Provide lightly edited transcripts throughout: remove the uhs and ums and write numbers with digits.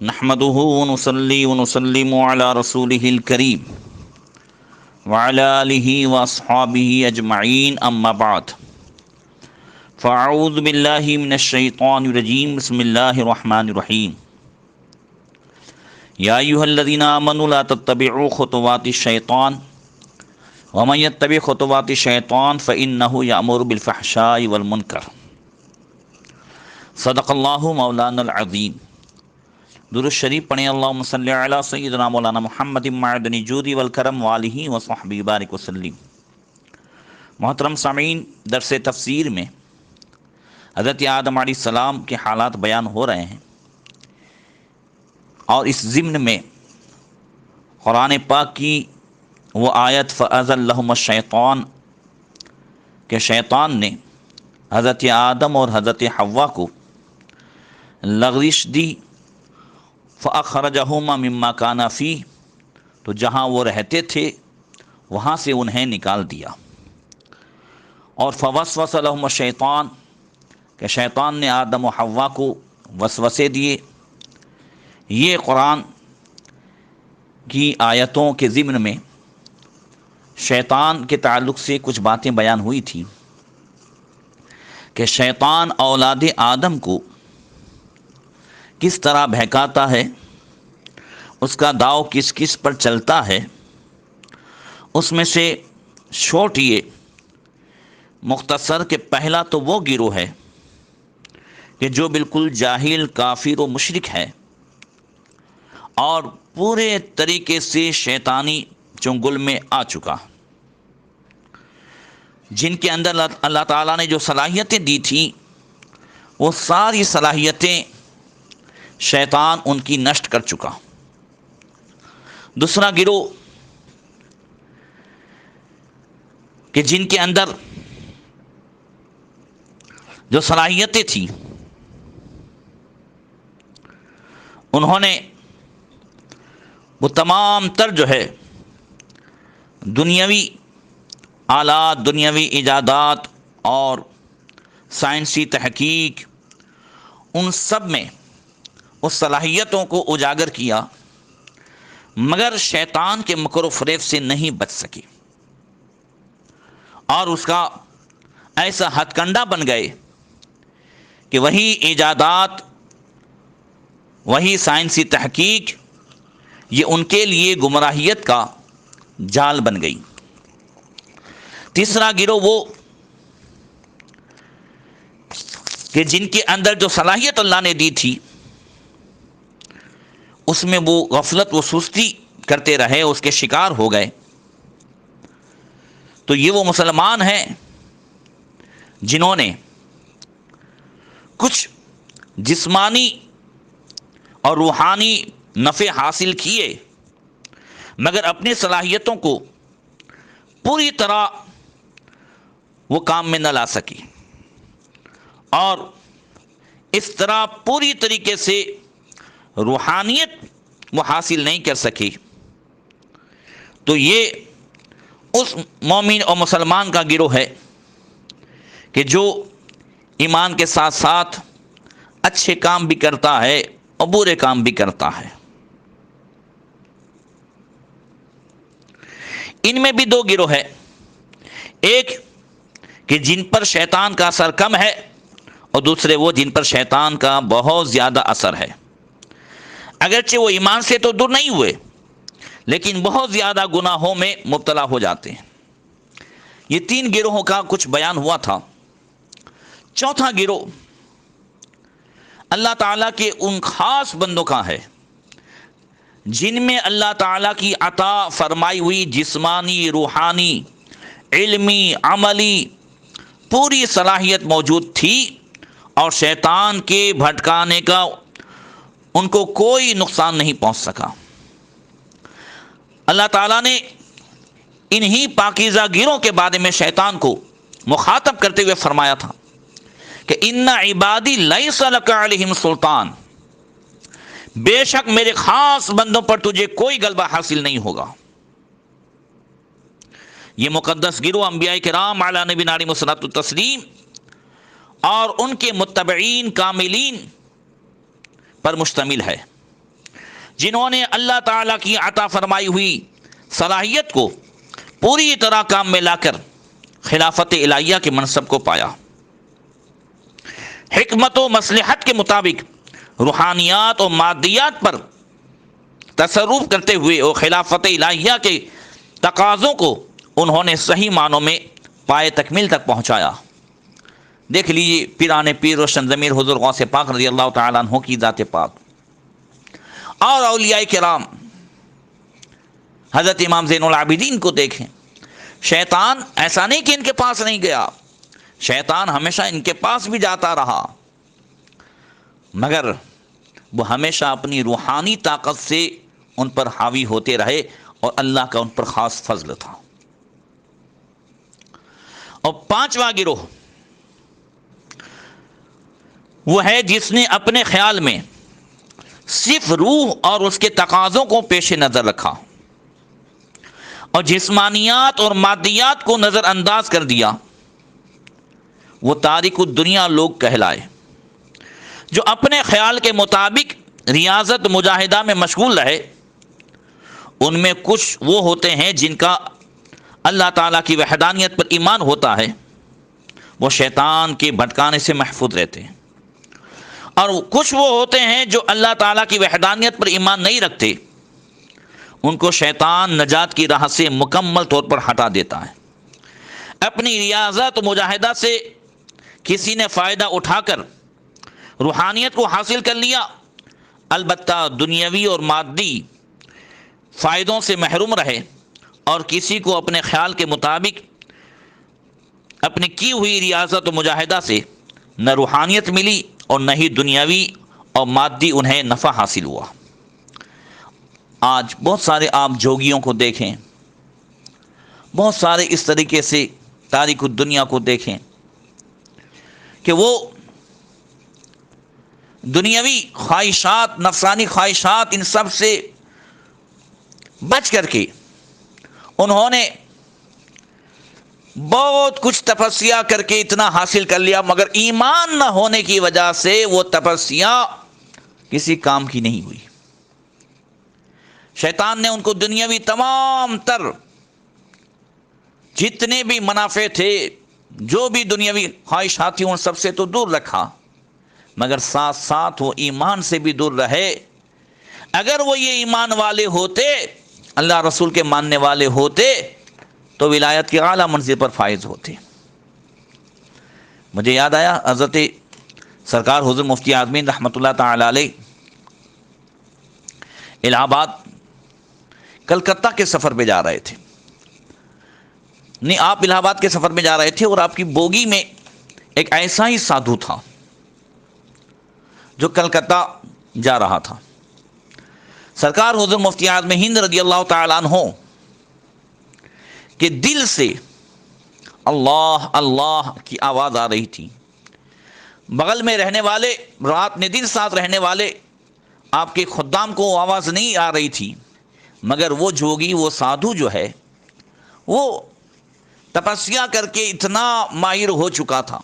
نحمده ونصلي ونسلم على رسوله الكريم وعلى آله وأصحابه أجمعين أما بعد فأعوذ بالله من الشيطان الرجيم بسم الله الرحمن الرحيم يا أيها الذين آمنوا لا تتبعوا خطوات الشيطان ومن يتبع خطوات الشيطان فإنه يأمر بالفحشاء والمنكر صدق الله مولانا العظيم۔ درود شریف پڑھیں، اللہم صلی علی سیدنا مولانا محمد معدن جودی والکرم والہ وصحبہ بارک وسلم۔ محترم سامعین، درس تفسیر میں حضرت آدم علیہ السلام کے حالات بیان ہو رہے ہیں، اور اس ضمن میں قرآن پاک کی وہ آیت فَأَزَلَّهُمَ الشَّيْطَانُ کہ شیطان نے حضرت آدم اور حضرت حوا کو لغزش دی، فَأَخْرَجَهُمَا مِمَّا كَانَ فِيهِ تو جہاں وہ رہتے تھے وہاں سے انہیں نکال دیا، اور فَوَسْوَسَ لَهُمَ الشَّيْطَانُ کہ شیطان نے آدم و حوا کو وسوسے دیے۔ یہ قرآن کی آیتوں کے ضمن میں شیطان کے تعلق سے کچھ باتیں بیان ہوئی تھیں کہ شیطان اولاد آدم کو کس طرح بہکاتا ہے، اس کا داؤ کس کس پر چلتا ہے۔ اس میں سے چھوٹیے مختصر کہ پہلا تو وہ گروہ ہے کہ جو بالکل جاہل، کافر و مشرک ہے، اور پورے طریقے سے شیطانی چنگل میں آ چکا، جن کے اندر اللہ تعالیٰ نے جو صلاحیتیں دی تھیں وہ ساری صلاحیتیں شیطان ان کی نشٹ کر چکا۔ دوسرا گروہ کہ جن کے اندر جو صلاحیتیں تھیں انہوں نے وہ تمام تر جو ہے دنیاوی آلات، دنیاوی ایجادات اور سائنسی تحقیق، ان سب میں اس صلاحیتوں کو اجاگر کیا، مگر شیطان کے مکر و فریب سے نہیں بچ سکے، اور اس کا ایسا ہتھ کنڈا بن گئے کہ وہی ایجادات، وہی سائنسی تحقیق یہ ان کے لیے گمراہیت کا جال بن گئی۔ تیسرا گروہ وہ کہ جن کے اندر جو صلاحیت اللہ نے دی تھی اس میں وہ غفلت و سستی کرتے رہے، اس کے شکار ہو گئے۔ تو یہ وہ مسلمان ہیں جنہوں نے کچھ جسمانی اور روحانی نفع حاصل کیے، مگر اپنی صلاحیتوں کو پوری طرح وہ کام میں نہ لا سکی، اور اس طرح پوری طریقے سے روحانیت وہ حاصل نہیں کر سکی۔ تو یہ اس مومن اور مسلمان کا گروہ ہے کہ جو ایمان کے ساتھ ساتھ اچھے کام بھی کرتا ہے اور برے کام بھی کرتا ہے۔ ان میں بھی دو گروہ ہے، ایک کہ جن پر شیطان کا اثر کم ہے، اور دوسرے وہ جن پر شیطان کا بہت زیادہ اثر ہے۔ اگرچہ وہ ایمان سے تو دور نہیں ہوئے، لیکن بہت زیادہ گناہوں میں مبتلا ہو جاتے ہیں۔ یہ تین گروہوں کا کچھ بیان ہوا تھا۔ چوتھا گروہ اللہ تعالیٰ کے ان خاص بندوں کا ہے جن میں اللہ تعالیٰ کی عطا فرمائی ہوئی جسمانی، روحانی، علمی، عملی پوری صلاحیت موجود تھی، اور شیطان کے بھٹکانے کا ان کو کوئی نقصان نہیں پہنچ سکا۔ اللہ تعالیٰ نے انہی پاکیزہ گیروں کے بارے میں شیطان کو مخاطب کرتے ہوئے فرمایا تھا کہ ان عبادی لیس لک علیہم سلطان، بے شک میرے خاص بندوں پر تجھے کوئی غلبہ حاصل نہیں ہوگا۔ یہ مقدس گروہ انبیاء کرام علی نبینا علیہ الصلوۃ والتسلیم اور ان کے متبعین کاملین پر مشتمل ہے۔ جنہوں نے اللہ تعالیٰ کی عطا فرمائی ہوئی صلاحیت کو پوری طرح کام میں لا کر خلافت الہیہ کے منصب کو پایا، حکمت و مصلحت کے مطابق روحانیات اور مادیات پر تصرف کرتے ہوئے اور خلافت الہیہ کے تقاضوں کو انہوں نے صحیح معنوں میں پائے تکمیل تک پہنچایا۔ دیکھ لیجیے پیران پیر روشن ضمیر حضور غوث پاک رضی اللہ تعالیٰ عنہ کی ذات پاک اور اولیاء کرام، حضرت امام زین العابدین کو دیکھیں، شیطان ایسا نہیں کہ ان کے پاس نہیں گیا، شیطان ہمیشہ ان کے پاس بھی جاتا رہا، مگر وہ ہمیشہ اپنی روحانی طاقت سے ان پر حاوی ہوتے رہے اور اللہ کا ان پر خاص فضل تھا۔ اور پانچواں گروہ وہ ہے جس نے اپنے خیال میں صرف روح اور اس کے تقاضوں کو پیش نظر رکھا اور جسمانیات اور مادیات کو نظر انداز کر دیا۔ وہ تارک الدنیا لوگ کہلائے، جو اپنے خیال کے مطابق ریاضت مجاہدہ میں مشغول رہے۔ ان میں کچھ وہ ہوتے ہیں جن کا اللہ تعالیٰ کی وحدانیت پر ایمان ہوتا ہے، وہ شیطان کے بھٹکانے سے محفوظ رہتے ہیں، اور کچھ وہ ہوتے ہیں جو اللہ تعالیٰ کی وحدانیت پر ایمان نہیں رکھتے، ان کو شیطان نجات کی راہ سے مکمل طور پر ہٹا دیتا ہے۔ اپنی ریاضت مجاہدہ سے کسی نے فائدہ اٹھا کر روحانیت کو حاصل کر لیا، البتہ دنیاوی اور مادی فائدوں سے محروم رہے، اور کسی کو اپنے خیال کے مطابق اپنی کی ہوئی ریاضت و مجاہدہ سے نہ روحانیت ملی اور نہ ہی دنیاوی اور مادی انہیں نفع حاصل ہوا۔ آج بہت سارے آپ جوگیوں کو دیکھیں، بہت سارے اس طریقے سے تارک الدنیا کو دیکھیں کہ وہ دنیاوی خواہشات، نفسانی خواہشات، ان سب سے بچ کر کے انہوں نے بہت کچھ تپسیا کر کے اتنا حاصل کر لیا، مگر ایمان نہ ہونے کی وجہ سے وہ تپسیا کسی کام کی نہیں ہوئی۔ شیطان نے ان کو دنیاوی تمام تر جتنے بھی منافع تھے، جو بھی دنیاوی خواہشات تھیں، ان سب سے تو دور رکھا، مگر ساتھ ساتھ وہ ایمان سے بھی دور رہے۔ اگر وہ یہ ایمان والے ہوتے، اللہ رسول کے ماننے والے ہوتے، تو ولایت کے اعلیٰ منزل پر فائز ہوتے۔ مجھے یاد آیا حضرت سرکار حضور مفتی اعظمین رحمۃ اللہ تعالی علیہ الہ آباد کلکتہ کے سفر پہ جا رہے تھے، نہیں آپ الہ آباد کے سفر میں جا رہے تھے، اور آپ کی بوگی میں ایک ایسا ہی سادھو تھا جو کلکتہ جا رہا تھا۔ سرکار حضور مفتی اعظم ہند رضی اللہ تعالیٰ عنہ کہ دل سے اللہ اللہ کی آواز آ رہی تھی۔ بغل میں رہنے والے، رات میں دن ساتھ رہنے والے آپ کے خدام کو آواز نہیں آ رہی تھی، مگر وہ جوگی، وہ سادھو جو ہے، وہ تپسیا کر کے اتنا ماہر ہو چکا تھا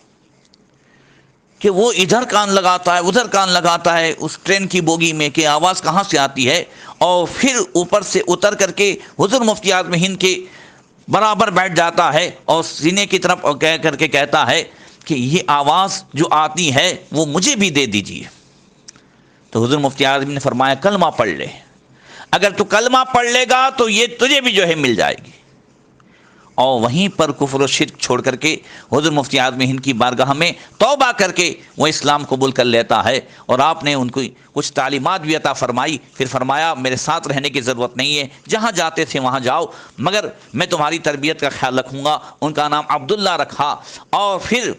کہ وہ ادھر کان لگاتا ہے، ادھر کان لگاتا ہے اس ٹرین کی بوگی میں کہ آواز کہاں سے آتی ہے، اور پھر اوپر سے اتر کر کے حضور مفتی اعظم ہند کے برابر بیٹھ جاتا ہے اور سینے کی طرف کہہ کر کے کہتا ہے کہ یہ آواز جو آتی ہے وہ مجھے بھی دے دیجیے۔ تو حضور مفتی اعظم نے فرمایا کلمہ پڑھ لے، اگر تو کلمہ پڑھ لے گا تو یہ تجھے بھی جو ہے مل جائے گی۔ اور وہیں پر کفر و شرک چھوڑ کر کے حضور مفتی اعظم ہند کی بارگاہ میں توبہ کر کے وہ اسلام قبول کر لیتا ہے، اور آپ نے ان کو کچھ تعلیمات بھی عطا فرمائی، پھر فرمایا میرے ساتھ رہنے کی ضرورت نہیں ہے، جہاں جاتے تھے وہاں جاؤ، مگر میں تمہاری تربیت کا خیال رکھوں گا۔ ان کا نام عبداللہ رکھا، اور پھر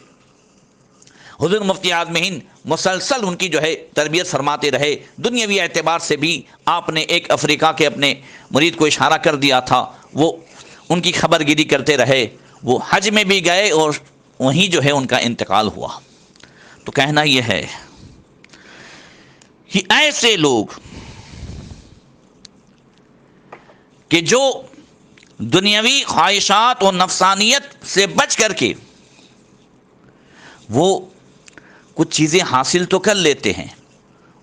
حضور مفتی اعظم ہند مسلسل ان کی جو ہے تربیت فرماتے رہے۔ دنیاوی اعتبار سے بھی آپ نے ایک افریقہ کے اپنے مرید کو اشارہ کر دیا تھا، وہ ان کی خبر گیری کرتے رہے، وہ حج میں بھی گئے اور وہیں جو ہے ان کا انتقال ہوا۔ تو کہنا یہ ہے کہ ایسے لوگ کہ جو دنیاوی خواہشات اور نفسانیت سے بچ کر کے وہ کچھ چیزیں حاصل تو کر لیتے ہیں،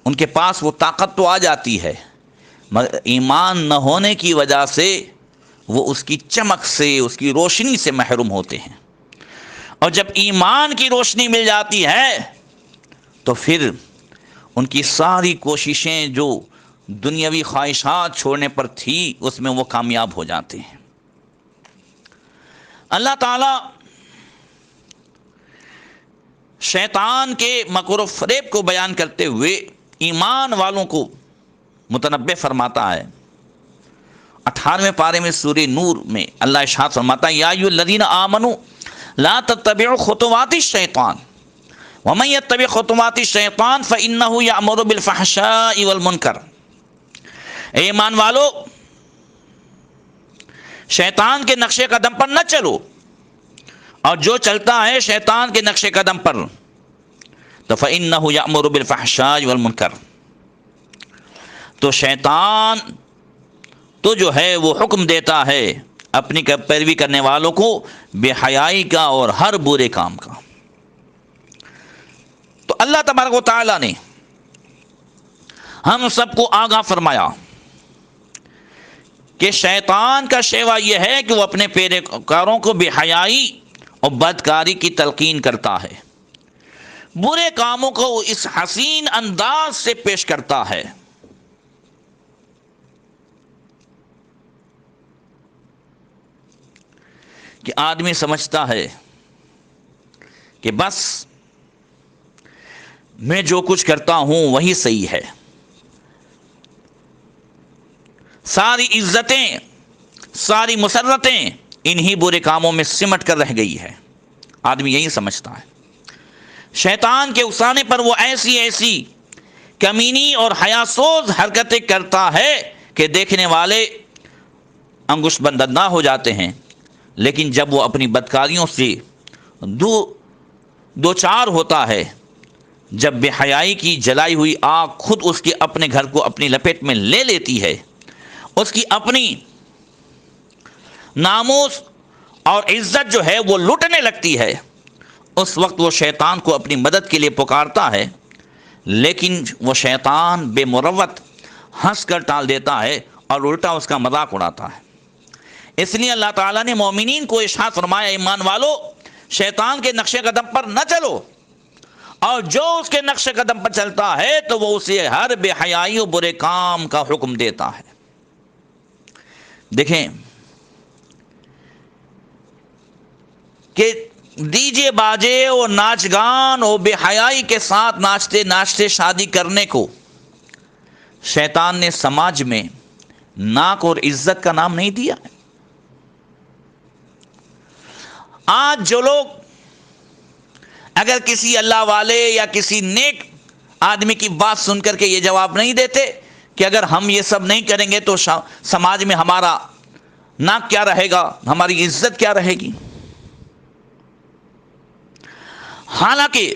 ان کے پاس وہ طاقت تو آ جاتی ہے، مگر ایمان نہ ہونے کی وجہ سے وہ اس کی چمک سے، اس کی روشنی سے محروم ہوتے ہیں۔ اور جب ایمان کی روشنی مل جاتی ہے تو پھر ان کی ساری کوششیں جو دنیاوی خواہشات چھوڑنے پر تھی اس میں وہ کامیاب ہو جاتے ہیں۔ اللہ تعالی شیطان کے مکر و فریب کو بیان کرتے ہوئے ایمان والوں کو متنبہ فرماتا ہے۔ 18ویں پارے میں سورہ نور میں اللہ ارشاد فرماتا ہے، یا ایھا الذین آمنوا لا تتبعوا خطوات الشیطان ومن یتبع خطوات الشیطان فإنہ یأمر بالفحشاء والمنکر۔ اے ایمان والو، شیطان کے نقش قدم پر نہ چلو، اور جو چلتا ہے شیطان کے نقش قدم پر تو فإنہ یأمر بالفحشاء والمنکر، تو شیطان تو جو ہے وہ حکم دیتا ہے اپنی پیروی کرنے والوں کو بے حیائی کا اور ہر برے کام کا۔ تو اللہ تبارک و تعالی نے ہم سب کو آگاہ فرمایا کہ شیطان کا شیوا یہ ہے کہ وہ اپنے پیروکاروں کو بے حیائی اور بدکاری کی تلقین کرتا ہے، برے کاموں کو اس حسین انداز سے پیش کرتا ہے کہ آدمی سمجھتا ہے کہ بس میں جو کچھ کرتا ہوں وہی صحیح ہے، ساری عزتیں، ساری مسرتیں انہی برے کاموں میں سمٹ کر رہ گئی ہے، آدمی یہی سمجھتا ہے۔ شیطان کے اکسانے پر وہ ایسی ایسی کمینی اور حیاسوز حرکتیں کرتا ہے کہ دیکھنے والے انگشت بندر ہو جاتے ہیں، لیکن جب وہ اپنی بدکاریوں سے دو چار ہوتا ہے، جب بے حیائی کی جلائی ہوئی آگ خود اس کے اپنے گھر کو اپنی لپیٹ میں لے لیتی ہے، اس کی اپنی ناموس اور عزت جو ہے وہ لوٹنے لگتی ہے، اس وقت وہ شیطان کو اپنی مدد کے لیے پکارتا ہے، لیکن وہ شیطان بے مروت ہنس کر ٹال دیتا ہے اور الٹا اس کا مذاق اڑاتا ہے۔ اس لیے اللہ تعالیٰ نے مومنین کو ارشاد فرمایا، ایمان والو شیطان کے نقش قدم پر نہ چلو، اور جو اس کے نقش قدم پر چلتا ہے تو وہ اسے ہر بے حیائی و برے کام کا حکم دیتا ہے۔ دیکھیں کہ ڈی جے باجے اور ناچ گان اور بے حیائی کے ساتھ ناچتے ناچتے شادی کرنے کو شیطان نے سماج میں ناک اور عزت کا نام نہیں دیا۔ آج جو لوگ اگر کسی اللہ والے یا کسی نیک آدمی کی بات سن کر کے یہ جواب نہیں دیتے کہ اگر ہم یہ سب نہیں کریں گے تو سماج میں ہمارا ناک کیا رہے گا، ہماری عزت کیا رہے گی، حالانکہ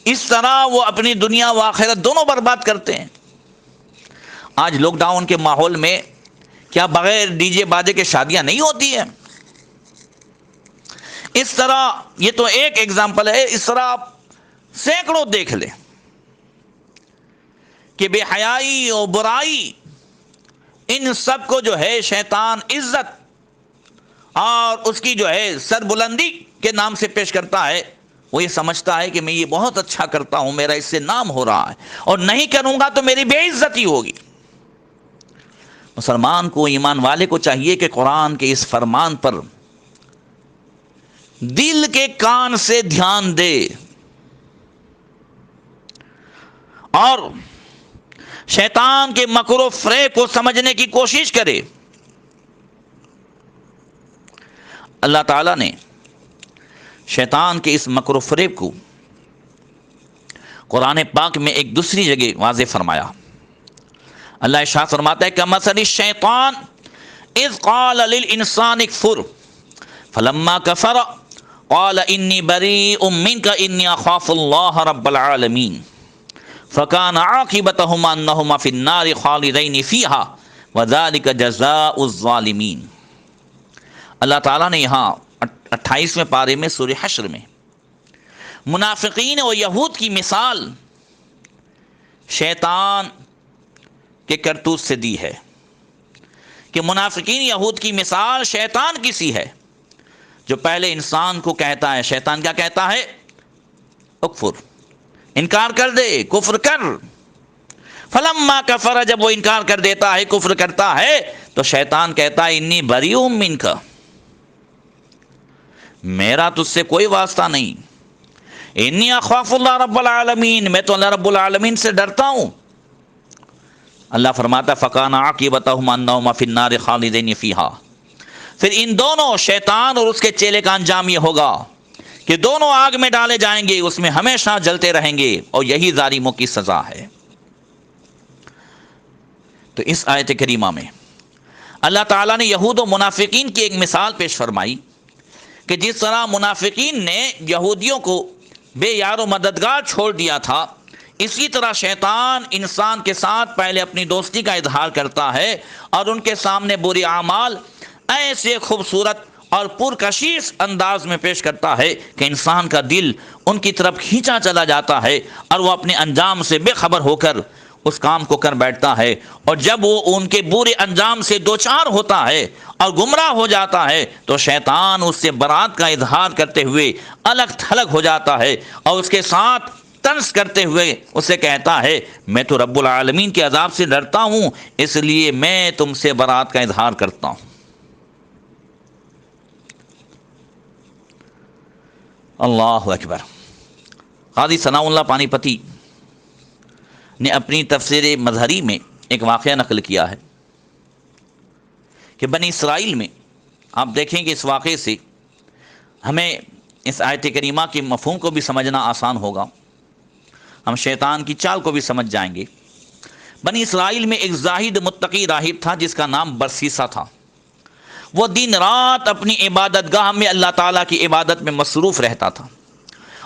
اس طرح وہ اپنی دنیا و آخرت دونوں برباد کرتے ہیں۔ آج لاک ڈاؤن کے ماحول میں کیا بغیر ڈی جے باجے کے شادیاں نہیں ہوتی ہیں؟ اس طرح یہ تو ایک ایگزامپل ہے، اس طرح آپ سینکڑوں دیکھ لیں کہ بے حیائی اور برائی ان سب کو جو ہے شیطان عزت اور اس کی جو ہے سربلندی کے نام سے پیش کرتا ہے۔ وہ یہ سمجھتا ہے کہ میں یہ بہت اچھا کرتا ہوں، میرا اس سے نام ہو رہا ہے، اور نہیں کروں گا تو میری بے عزتی ہوگی۔ مسلمان کو، ایمان والے کو چاہیے کہ قرآن کے اس فرمان پر دل کے کان سے دھیان دے اور شیطان کے مکر و فریب کو سمجھنے کی کوشش کرے۔ اللہ تعالیٰ نے شیطان کے اس مکر و فریب کو قرآن پاک میں ایک دوسری جگہ واضح فرمایا۔ اللہ ارشاد فرماتا ہے کمثل الشیطان اذ قال للانسان اکفر فلما کفر قال انی بریء منک انی اخاف اللہ رب العالمین فکان عاقبتہما انہما فی النار خالدین فیہا وذلک جزاء الظالمین۔ اللہ تعالیٰ نے یہاں 28ویں پارے میں سورہ حشر میں منافقین اور یہود کی مثال شیطان کے کرتوت سے دی ہے کہ منافقین یہود کی مثال شیطان کی سی ہے، جو پہلے انسان کو کہتا ہے، شیطان کیا کہتا ہے؟ اکفر، انکار کر دے، کفر کر۔ فلما کفر، جب وہ انکار کر دیتا ہے، کفر کرتا ہے، تو شیطان کہتا ہے انی بریء منک، میرا تجھ سے کوئی واسطہ نہیں، انی اخاف اللہ رب العالمین، میں تو اللہ رب العالمین سے ڈرتا ہوں۔ اللہ فرماتا فکان عاقبتہما انہما فی النار خالدین فیہا، پھر ان دونوں شیطان اور اس کے چیلے کا انجام یہ ہوگا کہ دونوں آگ میں ڈالے جائیں گے، اس میں ہمیشہ جلتے رہیں گے، اور یہی ظالموں کی سزا ہے۔ تو اس آیت کریمہ میں اللہ تعالیٰ نے یہود و منافقین کی ایک مثال پیش فرمائی کہ جس طرح منافقین نے یہودیوں کو بے یار و مددگار چھوڑ دیا تھا، اسی طرح شیطان انسان کے ساتھ پہلے اپنی دوستی کا اظہار کرتا ہے اور ان کے سامنے برے اعمال ایسے خوبصورت اور پرکشش انداز میں پیش کرتا ہے کہ انسان کا دل ان کی طرف کھینچا چلا جاتا ہے اور وہ اپنے انجام سے بے خبر ہو کر اس کام کو کر بیٹھتا ہے، اور جب وہ ان کے برے انجام سے دوچار ہوتا ہے اور گمراہ ہو جاتا ہے تو شیطان اس سے برات کا اظہار کرتے ہوئے الگ تھلگ ہو جاتا ہے اور اس کے ساتھ طنز کرتے ہوئے اسے کہتا ہے میں تو رب العالمین کے عذاب سے ڈرتا ہوں، اس لیے میں تم سے برات کا اظہار کرتا ہوں۔ اللہ اکبر۔ قاضی ثناء اللہ پانی پتی نے اپنی تفسیر مظہری میں ایک واقعہ نقل کیا ہے کہ بنی اسرائیل میں، آپ دیکھیں کہ اس واقعے سے ہمیں اس آیت کریمہ کے مفہوم کو بھی سمجھنا آسان ہوگا، ہم شیطان کی چال کو بھی سمجھ جائیں گے۔ بنی اسرائیل میں ایک زاہد متقی راہب تھا جس کا نام برسیسا تھا۔ وہ دن رات اپنی عبادت گاہ میں اللہ تعالیٰ کی عبادت میں مصروف رہتا تھا،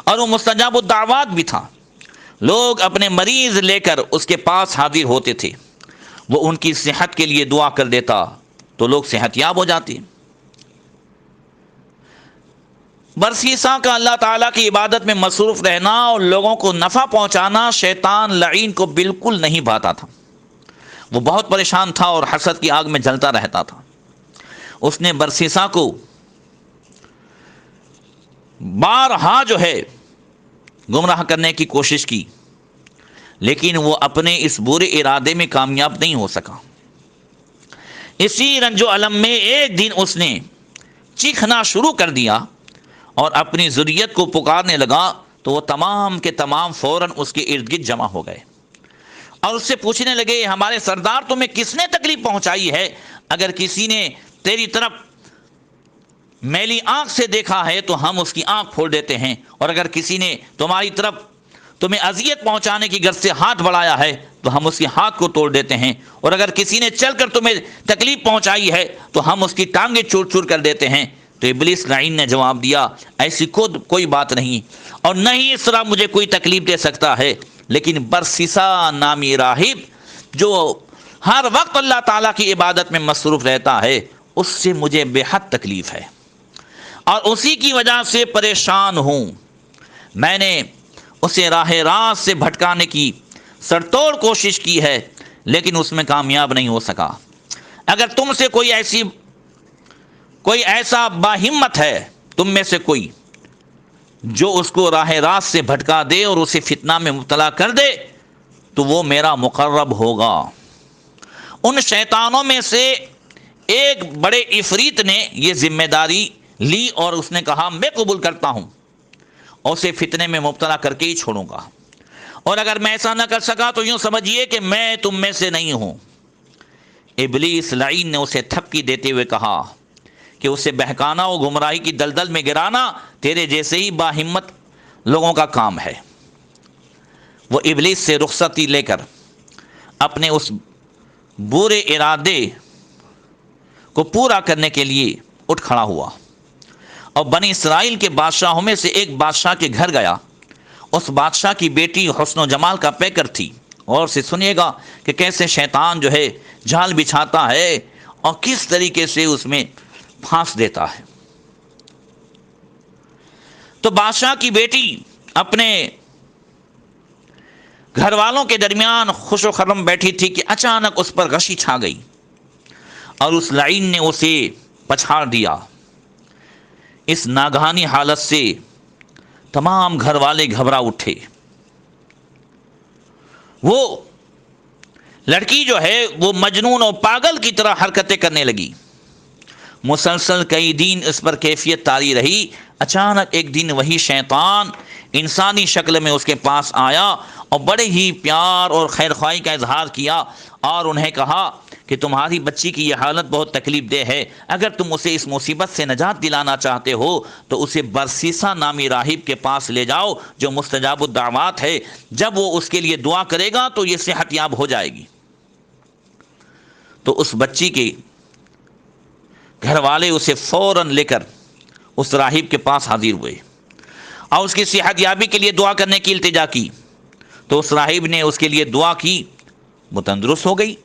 اور وہ مستجاب الدعوات بھی تھا۔ لوگ اپنے مریض لے کر اس کے پاس حاضر ہوتے تھے، وہ ان کی صحت کے لیے دعا کر دیتا تو لوگ صحت یاب ہو جاتے۔ برسیسا کا اللہ تعالیٰ کی عبادت میں مصروف رہنا اور لوگوں کو نفع پہنچانا شیطان لعین کو بالکل نہیں بھاتا تھا۔ وہ بہت پریشان تھا اور حسد کی آگ میں جلتا رہتا تھا۔ اس نے برسیسا کو بارہا گمراہ کرنے کی کوشش کی، لیکن وہ اپنے اس برے ارادے میں کامیاب نہیں ہو سکا۔ اسی رنج و الم میں ایک دن اس نے چیخنا شروع کر دیا اور اپنی ذریت کو پکارنے لگا، تو وہ تمام کے تمام فوراً اس کے ارد گرد جمع ہو گئے اور اس سے پوچھنے لگے ہمارے سردار تمہیں کس نے تکلیف پہنچائی ہے؟ اگر کسی نے تیری طرف میلی آنکھ سے دیکھا ہے تو ہم اس کی آنکھ پھوڑ دیتے ہیں، اور اگر کسی نے تمہاری طرف تمہیں اذیت پہنچانے کی غرض سے ہاتھ بڑھایا ہے تو ہم اس کے ہاتھ کو توڑ دیتے ہیں، اور اگر کسی نے چل کر تمہیں تکلیف پہنچائی ہے تو ہم اس کی ٹانگیں چور چور کر دیتے ہیں۔ تو ابلیس لعین نے جواب دیا ایسی کوئی بات نہیں، اور نہ ہی اس طرح مجھے کوئی تکلیف دے سکتا ہے، لیکن برسیسا نامی راہب جو ہر وقت اللہ تعالیٰ کی عبادت میں مصروف رہتا ہے، اس سے مجھے بے حد تکلیف ہے اور اسی کی وجہ سے پریشان ہوں۔ میں نے اسے راہ راست سے بھٹکانے کی سرتوڑ کوشش کی ہے، لیکن اس میں کامیاب نہیں ہو سکا۔ اگر تم سے کوئی ایسا باہمت ہے، تم میں سے کوئی جو اس کو راہ راست سے بھٹکا دے اور اسے فتنہ میں مبتلا کر دے تو وہ میرا مقرب ہوگا۔ ان شیطانوں میں سے ایک بڑے عفریت نے یہ ذمہ داری لی اور اس نے کہا میں قبول کرتا ہوں اور اسے فتنے میں مبتلا کر کے ہی چھوڑوں گا، اور اگر میں ایسا نہ کر سکا تو یوں سمجھیے کہ میں تم میں سے نہیں ہوں۔ ابلیس لعین نے اسے تھپکی دیتے ہوئے کہا کہ اسے بہکانا اور گمراہی کی دلدل میں گرانا تیرے جیسے ہی باہمت لوگوں کا کام ہے۔ وہ ابلیس سے رخصتی لے کر اپنے اس برے ارادے کو پورا کرنے کے لیے اٹھ کھڑا ہوا اور بنی اسرائیل کے بادشاہوں میں سے ایک بادشاہ کے گھر گیا۔ اس بادشاہ کی بیٹی حسن و جمال کا پیکر تھی، اور سے سنیے گا کہ کیسے شیطان جال بچھاتا ہے اور کس طریقے سے اس میں پھانس دیتا ہے۔ تو بادشاہ کی بیٹی اپنے گھر والوں کے درمیان خوش و خرم بیٹھی تھی کہ اچانک اس پر غشی چھا گئی اور اس لعین نے اسے پچھاڑ دیا۔ اس ناگہانی حالت سے تمام گھر والے گھبرا اٹھے۔ وہ لڑکی جو ہے وہ مجنون اور پاگل کی طرح حرکتیں کرنے لگی۔ مسلسل کئی دن اس پر کیفیت طاری رہی۔ اچانک ایک دن وہی شیطان انسانی شکل میں اس کے پاس آیا اور بڑے ہی پیار اور خیر خواہی کا اظہار کیا اور انہیں کہا کہ تمہاری بچی کی یہ حالت بہت تکلیف دہ ہے، اگر تم اسے اس مصیبت سے نجات دلانا چاہتے ہو تو اسے برسیسا نامی راہب کے پاس لے جاؤ جو مستجاب الدعوات ہے، جب وہ اس کے لیے دعا کرے گا تو یہ صحت یاب ہو جائے گی۔ تو اس بچی کے گھر والے اسے فوراً لے کر اس راہب کے پاس حاضر ہوئے اور اس کی صحت یابی کے لیے دعا کرنے کی التجا کی۔ تو اس راہب نے اس کے لیے دعا کی، وہ تندرست ہو گئی۔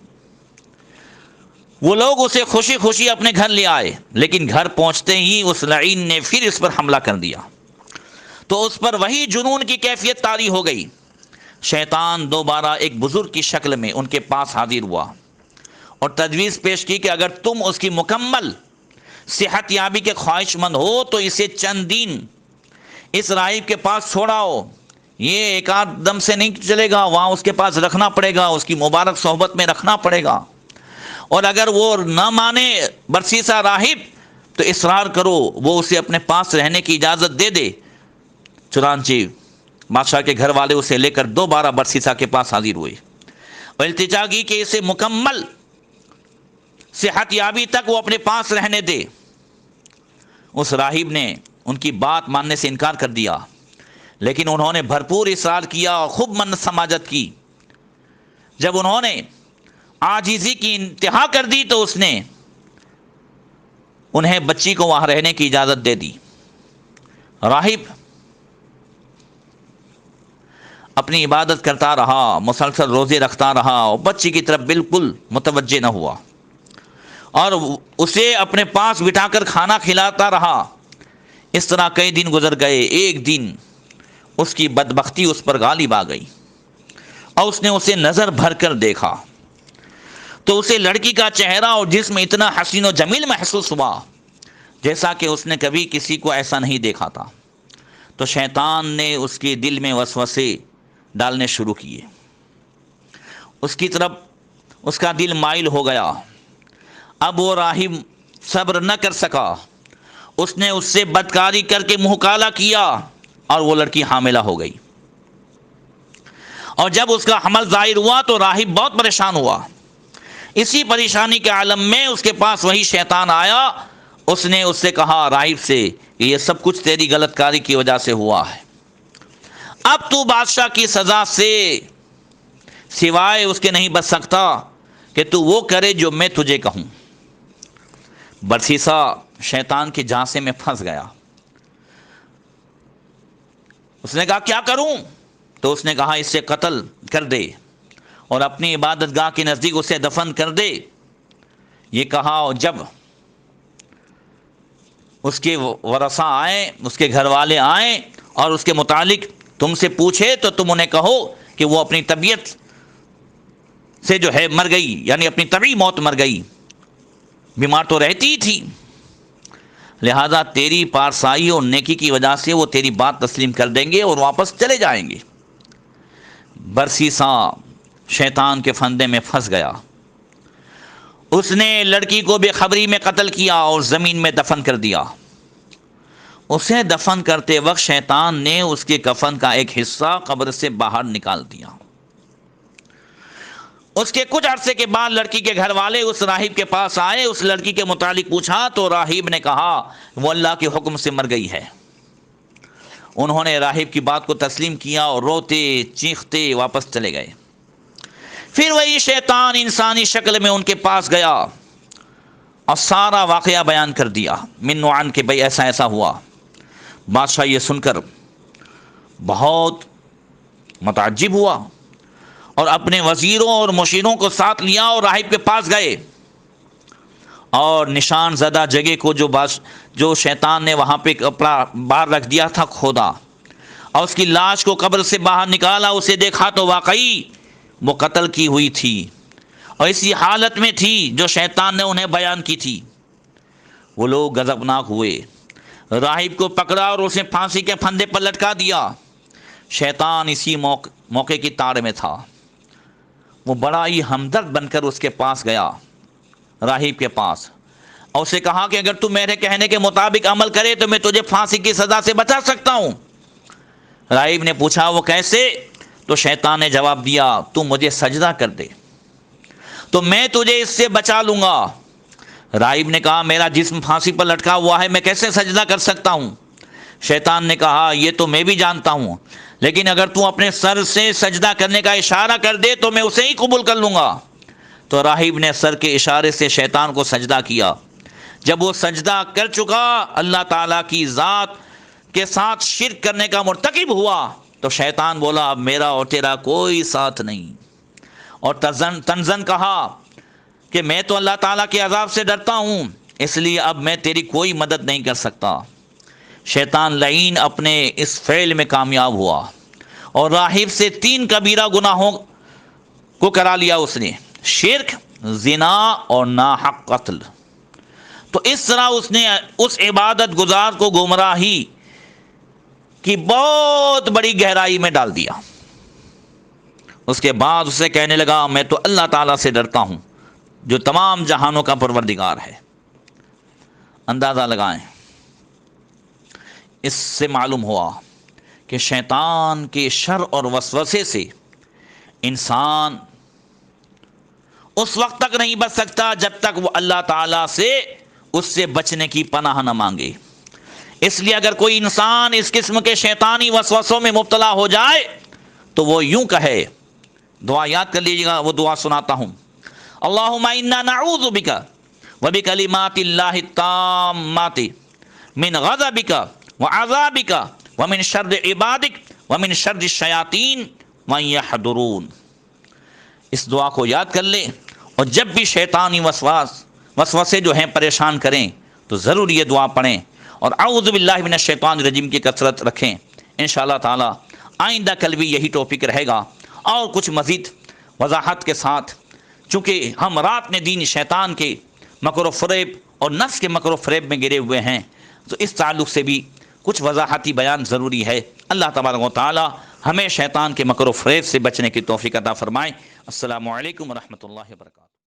وہ لوگ اسے خوشی خوشی اپنے گھر لے آئے، لیکن گھر پہنچتے ہی اس لعین نے پھر اس پر حملہ کر دیا تو اس پر وہی جنون کی کیفیت طاری ہو گئی۔ شیطان دوبارہ ایک بزرگ کی شکل میں ان کے پاس حاضر ہوا اور تجویز پیش کی کہ اگر تم اس کی مکمل صحت یابی کے خواہش مند ہو تو اسے چند دن اس راہب کے پاس چھوڑاؤ، یہ ایک آدھ دم سے نہیں چلے گا، وہاں اس کے پاس رکھنا پڑے گا، اس کی مبارک صحبت میں رکھنا پڑے گا، اور اگر وہ نہ مانے برسیسا راہب تو اصرار کرو وہ اسے اپنے پاس رہنے کی اجازت دے دے۔ چنانچہ بادشاہ کے گھر والے اسے لے کر دوبارہ برسیسا کے پاس حاضر ہوئے اور التجا کی کہ اسے مکمل صحت یابی تک وہ اپنے پاس رہنے دے۔ اس راہب نے ان کی بات ماننے سے انکار کر دیا، لیکن انہوں نے بھرپور اصرار کیا اور خوب منت سماجت کی۔ جب انہوں نے عاجزی کی انتہا کر دی تو اس نے انہیں بچی کو وہاں رہنے کی اجازت دے دی۔ راہب اپنی عبادت کرتا رہا، مسلسل روزے رکھتا رہا اور بچی کی طرف بالکل متوجہ نہ ہوا اور اسے اپنے پاس بٹھا کر کھانا کھلاتا رہا۔ اس طرح کئی دن گزر گئے۔ ایک دن اس کی بدبختی اس پر غالب آ گئی اور اس نے اسے نظر بھر کر دیکھا تو اسے لڑکی کا چہرہ اور جسم اتنا حسین و جمیل محسوس ہوا جیسا کہ اس نے کبھی کسی کو ایسا نہیں دیکھا تھا۔ تو شیطان نے اس کے دل میں وسوسے ڈالنے شروع کیے، اس کی طرف اس کا دل مائل ہو گیا۔ اب وہ راہب صبر نہ کر سکا، اس نے اس سے بدکاری کر کے منہ کالا کیا اور وہ لڑکی حاملہ ہو گئی۔ اور جب اس کا حمل ظاہر ہوا تو راہب بہت پریشان ہوا۔ اسی پریشانی کے عالم میں اس کے پاس وہی شیطان آیا۔ اس نے اس سے کہا، راہب سے، کہ یہ سب کچھ تیری غلط کاری کی وجہ سے ہوا ہے، اب تو بادشاہ کی سزا سے سوائے اس کے نہیں بچ سکتا کہ تو وہ کرے جو میں تجھے کہوں۔ برسیسا شیطان کے جھانسے میں پھنس گیا۔ اس نے کہا کیا کروں؟ تو اس نے کہا اس سے قتل کر دے اور اپنی عبادت گاہ کے نزدیک اسے دفن کر دے۔ یہ کہا اور جب اس کے ورثاء آئیں، اس کے گھر والے آئیں اور اس کے متعلق تم سے پوچھے تو تم انہیں کہو کہ وہ اپنی طبیعت سے جو ہے مر گئی، یعنی اپنی طبعی موت مر گئی، بیمار تو رہتی ہی تھی، لہذا تیری پارسائی اور نیکی کی وجہ سے وہ تیری بات تسلیم کر دیں گے اور واپس چلے جائیں گے۔ برسیسا شیطان کے پھندے میں پھنس گیا۔ اس نے لڑکی کو بے خبری میں قتل کیا اور زمین میں دفن کر دیا۔ اسے دفن کرتے وقت شیطان نے اس کے کفن کا ایک حصہ قبر سے باہر نکال دیا۔ اس کے کچھ عرصے کے بعد لڑکی کے گھر والے اس راہب کے پاس آئے، اس لڑکی کے متعلق پوچھا تو راہب نے کہا وہ اللہ کے حکم سے مر گئی ہے۔ انہوں نے راہب کی بات کو تسلیم کیا اور روتے چیختے واپس چلے گئے۔ پھر وہی شیطان انسانی شکل میں ان کے پاس گیا اور سارا واقعہ بیان کر دیا، من وعن کہ بھئی ایسا ایسا ہوا۔ بادشاہ یہ سن کر بہت متعجب ہوا اور اپنے وزیروں اور مشیروں کو ساتھ لیا اور راہب کے پاس گئے اور نشان زدہ جگہ کو جو شیطان نے وہاں پہ کپڑا باہر رکھ دیا تھا کھودا اور اس کی لاش کو قبر سے باہر نکالا، اسے دیکھا تو واقعی وہ قتل کی ہوئی تھی اور اسی حالت میں تھی جو شیطان نے انہیں بیان کی تھی۔ وہ لوگ غضبناک ہوئے، راہب کو پکڑا اور اسے پھانسی کے پھندے پر لٹکا دیا۔ شیطان اسی موقع کی تاڑ میں تھا۔ وہ بڑا ہی ہمدرد بن کر اس کے پاس گیا، راہب کے پاس، اور اسے کہا کہ اگر تو میرے کہنے کے مطابق عمل کرے تو میں تجھے پھانسی کی سزا سے بچا سکتا ہوں۔ راہب نے پوچھا وہ کیسے؟ تو شیطان نے جواب دیا تو مجھے سجدہ کر دے تو میں تجھے اس سے بچا لوں گا۔ راہب نے کہا میرا جسم پھانسی پر لٹکا ہوا ہے، میں کیسے سجدہ کر سکتا ہوں؟ شیطان نے کہا یہ تو میں بھی جانتا ہوں، لیکن اگر تو اپنے سر سے سجدہ کرنے کا اشارہ کر دے تو میں اسے ہی قبول کر لوں گا۔ تو راہب نے سر کے اشارے سے شیطان کو سجدہ کیا۔ جب وہ سجدہ کر چکا، اللہ تعالیٰ کی ذات کے ساتھ شرک کرنے کا مرتکب ہوا، تو شیطان بولا اب میرا اور تیرا کوئی ساتھ نہیں، اور تنزن کہا کہ میں تو اللہ تعالیٰ کے عذاب سے ڈرتا ہوں، اس لیے اب میں تیری کوئی مدد نہیں کر سکتا۔ شیطان لعین اپنے اس فعل میں کامیاب ہوا اور راہب سے 3 کبیرہ گناہوں کو کرا لیا اس نے، شرک، زنا اور ناحق قتل۔ تو اس طرح اس نے اس عبادت گزار کو گمراہی کی بہت بڑی گہرائی میں ڈال دیا۔ اس کے بعد اسے کہنے لگا میں تو اللہ تعالیٰ سے ڈرتا ہوں جو تمام جہانوں کا پروردگار ہے۔ اندازہ لگائیں، اس سے معلوم ہوا کہ شیطان کے شر اور وسوسے سے انسان اس وقت تک نہیں بچ سکتا جب تک وہ اللہ تعالیٰ سے اس سے بچنے کی پناہ نہ مانگے۔ اس لیے اگر کوئی انسان اس قسم کے شیطانی وسوسوں میں مبتلا ہو جائے تو وہ یوں کہے، دعا یاد کر لیجیے گا، وہ دعا سناتا ہوں، اللہم انا نعوذ بک وبکلمات اللہ التامات من غضبک وعذابک ومن شر عبادک ومن شر الشیاطین وان یحضرون۔ اس دعا کو یاد کر لیں، اور جب بھی شیطانی وسوسے جو ہیں پریشان کریں تو ضرور یہ دعا پڑھیں، اور اعوذ باللہ من الشیطان الرجیم کی کثرت رکھیں۔ انشاءاللہ تعالی آئندہ کل بھی یہی ٹاپک رہے گا اور کچھ مزید وضاحت کے ساتھ، چونکہ ہم رات میں دین شیطان کے مکر و فریب اور نفس کے مکر و فریب میں گرے ہوئے ہیں، تو اس تعلق سے بھی کچھ وضاحتی بیان ضروری ہے۔ اللہ تبارک و تعالی ہمیں شیطان کے مکر و فریب سے بچنے کی توفیق عطا فرمائے۔ السلام علیکم ورحمۃ اللہ وبرکاتہ۔